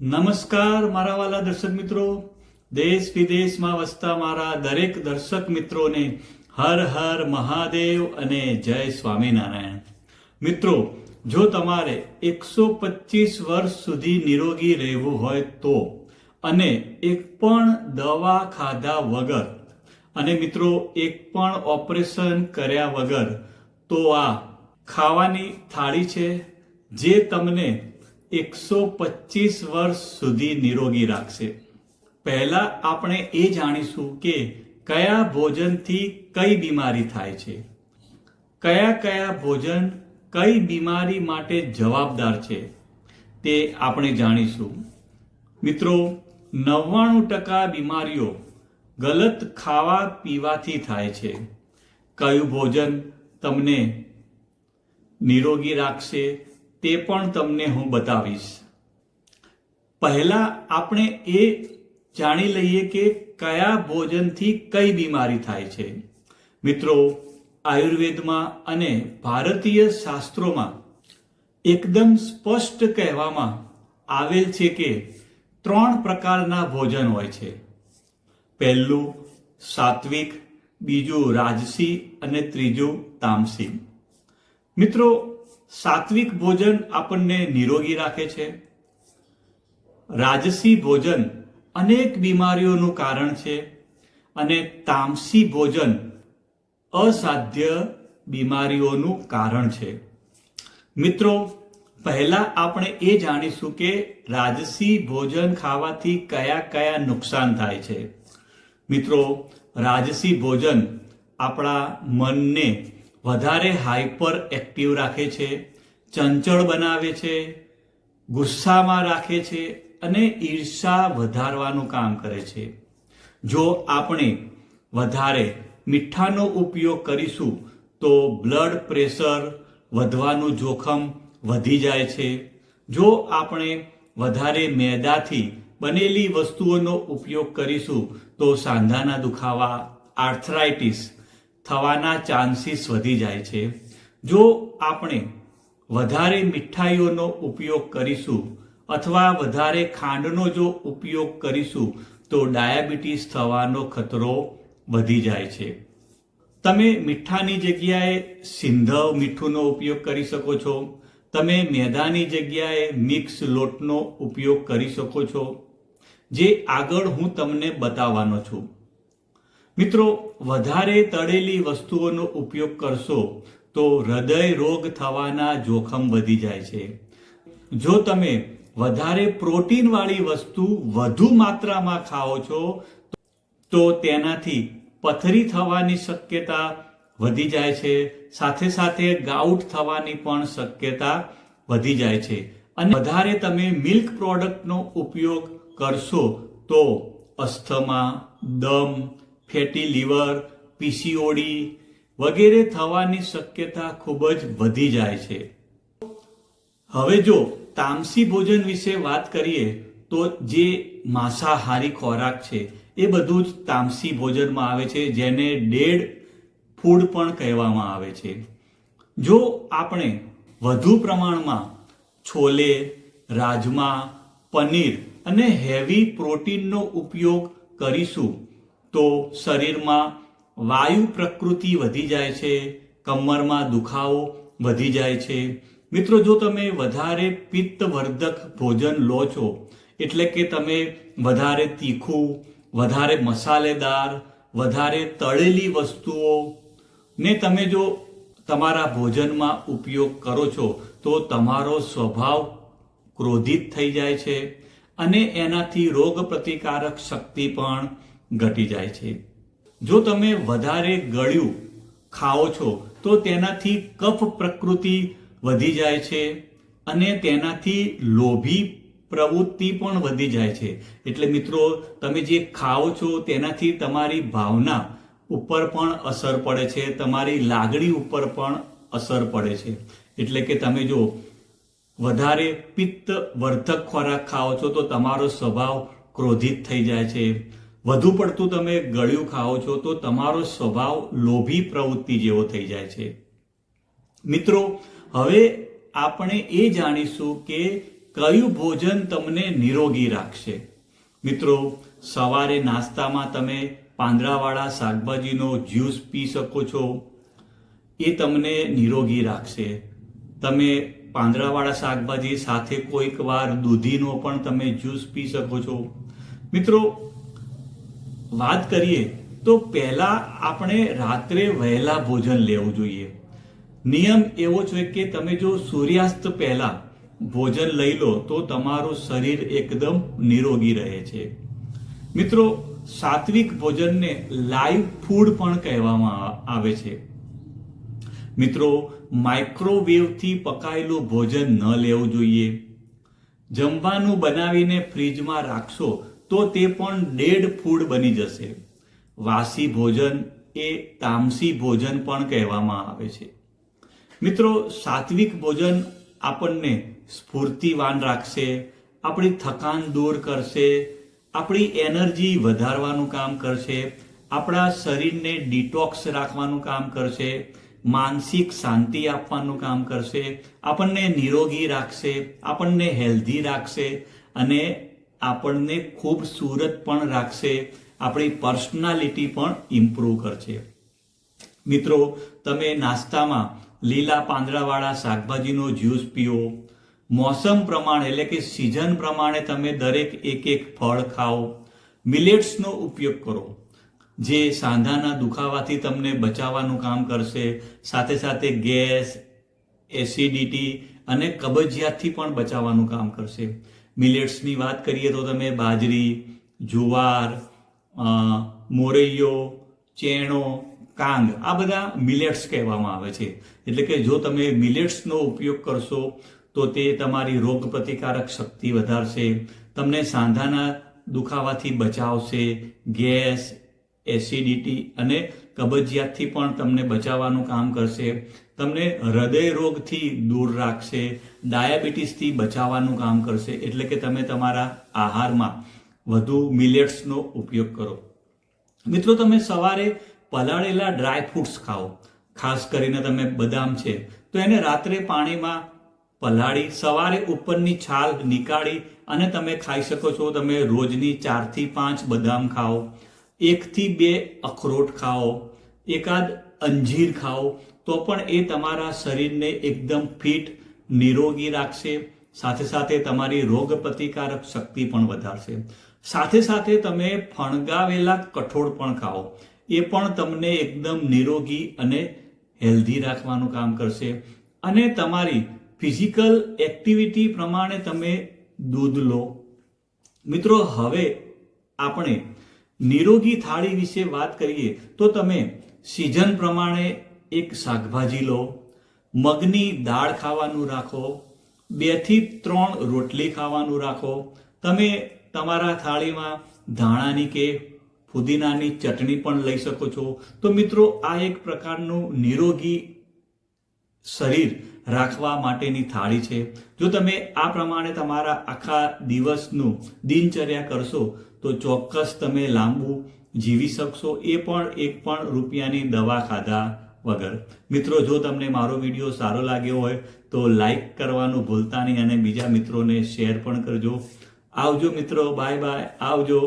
નમસ્કાર મારા વાલા દર્શક મિત્રો, દેશ વિદેશમાં વસતા મારા દરેક દર્શક મિત્રોને હર હર મહાદેવ અને જય સ્વામિનારાયણ. મિત્રો, જો તમારે 125 વર્ષ સુધી નિરોગી રહેવું હોય તો, અને એક પણ દવા ખાધા વગર, અને મિત્રો એક પણ ઓપરેશન કર્યા વગર, તો આ ખાવાની થાળી છે જે તમને 125 વર્ષ સુધી નિરોગી રાખશે. પહેલા આપણે એ જાણીશું કે કયા ભોજનથી કઈ બીમારી થાય છે, કયા ભોજન કઈ બીમારી માટે જવાબદાર છે, તે આપણે જાણીશું. મિત્રો, 99% બીમારીઓ ગલત ખાવા પીવાથી થાય છે. કયું ભોજન તમને નિરોગી રાખશે તે પણ તમને હું બતાવીશ. પહેલા આપણે એ જાણી લઈએ કે કયા ભોજનથી કઈ બીમારી થાય છે. મિત્રો, આયુર્વેદમાં અને ભારતીય શાસ્ત્રોમાં એકદમ સ્પષ્ટ કહેવામાં આવેલ છે કે 3 પ્રકારના ભોજન હોય છે. પહેલું સાત્વિક, બીજું રાજસી અને ત્રીજું તામસી. મિત્રો, સાત્વિક ભોજન આપણને નિરોગી રાખે છે. રાજસી ભોજન અનેક બીમારીઓનું કારણ છે અને તામસી ભોજન અસાધ્ય બીમારીઓનું કારણ છે. મિત્રો, પહેલા આપણે એ જાણીશું કે રાજસી ભોજન ખાવાથી કયા નુકસાન થાય છે. મિત્રો, રાજસી ભોજન આપણા મનને વધારે હાઈપર એક્ટિવ રાખે છે, ચંચળ બનાવે છે, ગુસ્સામાં રાખે છે અને ઈર્ષા વધારવાનું કામ કરે છે. જો આપણે વધારે મીઠાનો ઉપયોગ કરીશું તો બ્લડ પ્રેશર વધવાનું જોખમ વધી જાય છે. જો આપણે વધારે મેદાથી બનેલી વસ્તુઓનો ઉપયોગ કરીશું તો સાંધાના દુખાવા, આર્થરાઇટિસ થવાના ચાન્સીસ વધી જાય છે. જો આપણે વધારે મીઠાઈઓનો ઉપયોગ કરીશું અથવા વધારે ખાંડનો જો ઉપયોગ કરીશું તો ડાયાબિટીસ થવાનો ખતરો વધી જાય છે. તમે મીઠાની જગ્યાએ સિંધવ મીઠુંનો ઉપયોગ કરી શકો છો. તમે મેદાની જગ્યાએ મિક્સ લોટનો ઉપયોગ કરી શકો છો, જે આગળ હું તમને બતાવવાનો છું. મિત્રો, વધારે તળેલી વસ્તુઓનો ઉપયોગ કરશો તો હૃદય રોગ થવાના જોખમ વધી જાય છે. જો તમે વધારે પ્રોટીનવાળી વસ્તુ વધુ માત્રામાં ખાઓ છો તો તેનાથી પથરી થવાની શક્યતા વધી જાય છે. સાથે સાથે ગાઉટ થવાની પણ શક્યતા વધી જાય છે. અને વધારે તમે મિલ્ક પ્રોડક્ટનો ઉપયોગ કરશો તો અસ્થમા, દમ, ફેટી લીવર, પીસીઓડી વગેરે થવાની શક્યતા ખૂબ જ વધી જાય છે. હવે જો તામસી ભોજન વિશે વાત કરીએ તો જે માંસાહારી ખોરાક છે એ બધું જ તામસી ભોજનમાં આવે છે, જેને ડેડ ફૂડ પણ કહેવામાં આવે છે. જો આપણે વધુ પ્રમાણમાં છોલે, રાજમા, પનીર અને હેવી પ્રોટીનનો ઉપયોગ કરીશું તો શરીરમાં વાયુ પ્રકૃતિ વધી જાય છે, કમરમાં દુખાવો વધી જાય છે. મિત્રો, જો તમે વધારે પિત્તવર્ધક ભોજન લો છો, એટલે કે તમે વધારે તીખું, વધારે મસાલેદાર, વધારે તળેલી વસ્તુઓ ને તમે જો તમારા ભોજનમાં ઉપયોગ કરો છો તો તમારો સ્વભાવ ક્રોધિત થઈ જાય છે અને એનાથી રોગ પ્રતિકારક શક્તિ પણ ઘટી જાય છે. જો તમે વધારે ગળ્યું ખાઓ છો તો તેનાથી કફ પ્રકૃતિ વધી જાય છે અને તેનાથી લોભી પ્રવૃત્તિ પણ વધી જાય છે. એટલે મિત્રો, તમે જે ખાઓ છો તેનાથી તમારી ભાવના ઉપર પણ અસર પડે છે, તમારી લાગણી ઉપર પણ અસર પડે છે. એટલે કે તમે જો વધારે પિત્તવર્ધક ખોરાક ખાઓ છો તો તમારો સ્વભાવ ક્રોધિત થઈ જાય છે. વધુ પડતું તમે ગળ્યું ખાઓ છો તો તમારો સ્વભાવ લોભી પ્રવૃત્તિ જેવો થઈ જાય છે. મિત્રો, હવે આપણે એ જાણીશું કે કયું ભોજન તમને નિરોગી રાખશે? મિત્રો, સવારે નાસ્તામાં તમે પાંદડાવાળા શાકભાજીનો જ્યુસ પી શકો છો, એ તમને નિરોગી રાખશે. તમે પાંદડાવાળા શાકભાજી સાથે કોઈક વાર દૂધીનો પણ તમે જ્યુસ પી શકો છો. મિત્રો, વાત કરીએ તો પહેલા આપણે રાત્રે વહેલા ભોજન લેવું જોઈએ. નિયમ એવો છે કે તમે જો સૂર્યાસ્ત પહેલા ભોજન લઈ લો તો તમારું શરીર એકદમ નિરોગી રહે છે. મિત્રો, સાત્વિક ભોજનને લાઈવ ફૂડ પણ કહેવામાં આવે છે. મિત્રો, માઇક્રોવેવથી પકાયેલું ભોજન ન લેવું જોઈએ. જમવાનું બનાવીને ફ્રીજમાં રાખશો તો તે પણ ડેડ ફૂડ બની જશે. વાસી ભોજન એ તામસી ભોજન પણ કહેવામાં આવે છે. મિત્રો, સાત્વિક ભોજન આપણને સ્ફૂર્તિવાન રાખશે, આપણી થકાન દૂર કરશે, આપણી એનર્જી વધારવાનું કામ કરશે, આપણા શરીરને ડિટોક્સ રાખવાનું કામ કરશે, માનસિક શાંતિ આપવાનું કામ કરશે, આપણને નિરોગી રાખશે, આપણને હેલ્ધી રાખશે અને આપણને ખૂબસૂરત પણ રાખશે. આપણી પર્સનાલિટી પણ ઇમ્પ્રૂવ કરશે. મિત્રો, તમે નાસ્તામાં લીલા પાંદડાવાળા શાકભાજીનો જ્યુસ પીઓ. મોસમ પ્રમાણે એટલે કે સિઝન પ્રમાણે તમે દરેક એક ફળ ખાઓ. મિલેટ્સનો ઉપયોગ કરો, જે સાંધાના દુખાવાથી તમને બચાવવાનું કામ કરશે. સાથે સાથે ગેસ, એસિડિટી અને કબજિયાતથી પણ બચાવવાનું કામ કરશે. મિલેટ્સની વાત કરીએ તો તમે બાજરી, જુવાર, મોરૈયો, ચેણો, કાંગ, આ બધા મિલેટ્સ કહેવામાં આવે છે. એટલે કે જો તમે મિલેટ્સનો ઉપયોગ કરશો તો તે તમારી રોગ પ્રતિકારક શક્તિ વધારશે, તમને સાંધાના દુખાવાથી બચાવશે, ગેસ, એસિડિટી અને કબજિયાતથી પણ તમને બચાવવાનું કામ કરશે, તમને હૃદય રોગથી દૂર રાખશે, ડાયાબિટીસથી બચાવવાનું કામ કરશે. એટલે કે તમે તમારા આહારમાં વધુ મિલેટ્સનો ઉપયોગ કરો. મિત્રો, તમે સવારે પલાળેલા ડ્રાય ફ્રૂટ્સ ખાઓ. ખાસ કરીને તમે બદામ છે તો એને રાત્રે પાણીમાં પલાળી સવારે ઉપરની છાલ નીકાળી અને તમે ખાઈ શકો છો. તમે રોજની 4 થી 5 બદામ ખાઓ, 1 થી 2 અખરોટ ખાઓ, એકાદ અંજીર ખાઓ, તો પણ એ તમારા શરીરને એકદમ ફિટ, નિરોગી રાખશે. સાથે સાથે તમારી રોગ પ્રતિકારક શક્તિ પણ વધારશે. સાથે સાથે તમે ફણગાવેલા કઠોળ પણ ખાઓ, એ પણ તમને એકદમ નિરોગી અને હેલ્ધી રાખવાનું કામ કરશે. અને તમારી ફિઝિકલ એક્ટિવિટી પ્રમાણે તમે દૂધ લો. મિત્રો, હવે આપણે નિરોગી થાળી વિશે વાત કરીએ તો તમે સિઝન પ્રમાણે એક શાકભાજી લો, મગની દાળ ખાવાનું રાખો, 2 થી 3 રોટલી ખાવાનું રાખો. તમે તમારા થાળીમાં ધાણાની કે ફુદીનાની ચટણી પણ લઈ શકો છો. તો મિત્રો, આ એક પ્રકારનું નિરોગી શરીર રાખવા માટેની થાળી છે. જો તમે આ પ્રમાણે તમારા આખા દિવસનું દિનચર્યા કરશો તો ચોક્કસ તમે લાંબુ જીવી શકશો, એ પણ 1 પણ રૂપિયાની દવા ખાધા વગર. મિત્રો, જો તમને મારો વિડીયો સારો લાગ્યો હોય તો લાઈક કરવાનું ભૂલતા નહીં અને બીજા મિત્રોને શેર પણ કરજો. આવજો મિત્રો, બાય બાય, આવજો.